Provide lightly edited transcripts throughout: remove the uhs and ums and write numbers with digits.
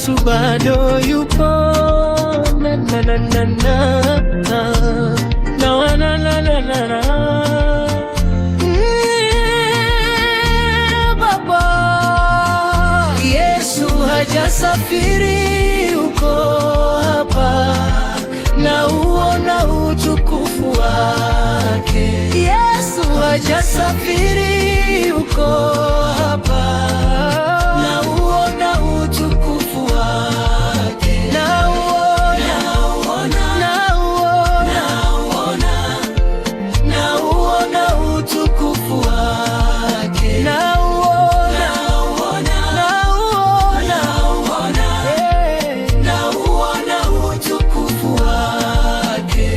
Yesu bado yupo, na na na na na na na na na. Baba, Yesu hajasafiri, uko hapa na uona utukufu wake. Yesu hajasafiri, uko hapa na uona utukufu wake. Na uona utukufu wake. Na uona utukufu wake.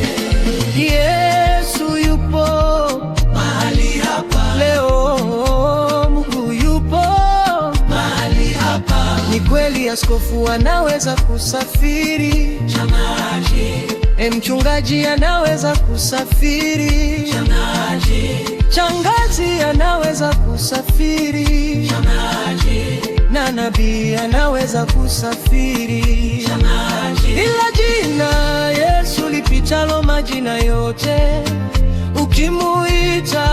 Yesu yupo mahali hapa leo, Mungu yupo mahali hapa. Ni kweli askofu anaweza kusafiri, mchungaji anaweza kusafiri, changazi anaweza kusafiri, na nabii anaweza kusafiri, ila jina Yesu lipitalo majina yote, ukimuita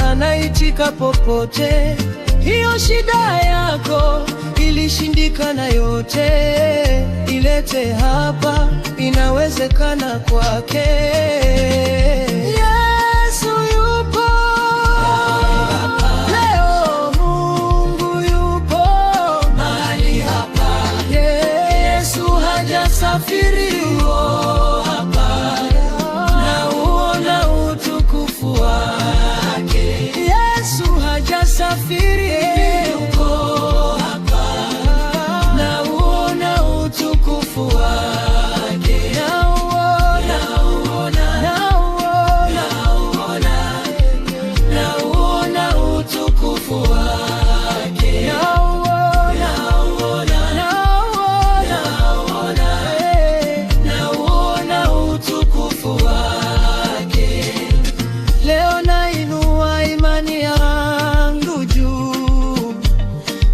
anaitika popote. Hiyo shida yako ilishindikana yote, ilete hapa, inawezekana kwake. Yesu yupo leo, Mungu yupo mahali hapa. Yesu hajasafiri, hapa na uona utukufu wake. Yesu hajasafiri,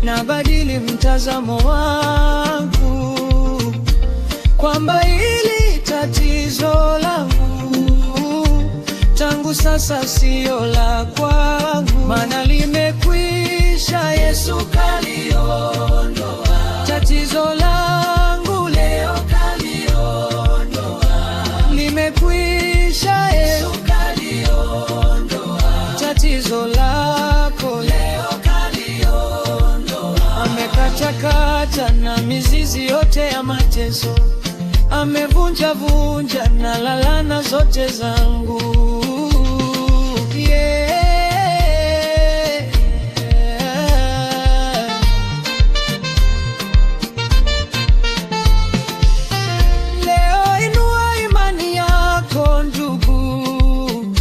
nabadili mtazamo wangu, kwamba hili tatizo langu tangu sasa sio la kwangu, maana limekwisha. Yesu kaliondoa tatizo langu, leo kaliondoa, limekwisha. Yesu kaliondoa tatizo lako, leo amekatakata na mizizi yote ya mateso, amevunja na laana zote zangu. Leo inua imani yako ndugu,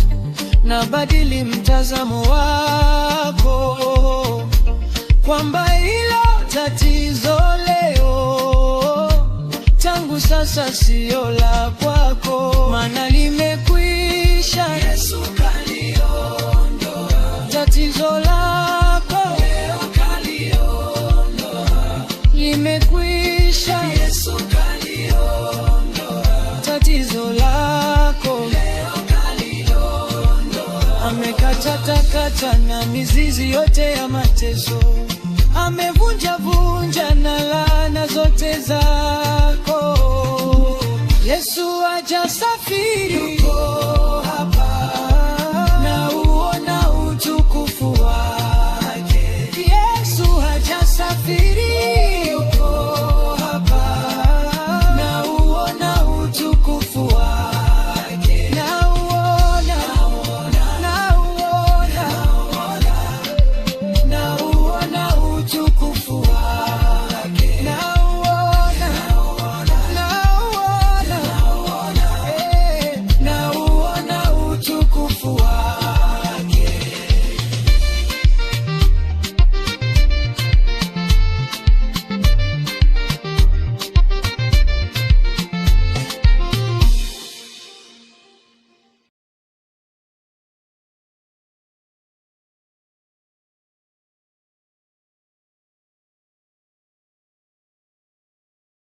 na badili mtazamo wako, kwamba tatizo leo tangu sasa sio la kwako, maana limekwisha. Yesu kaliondoa tatizo lako, leo kaliondoa, limekwisha. Yesu kaliondoa tatizo lako, leo kaliondoa, amekatakata na mizizi yote ya mateso, amevunja na laana zote za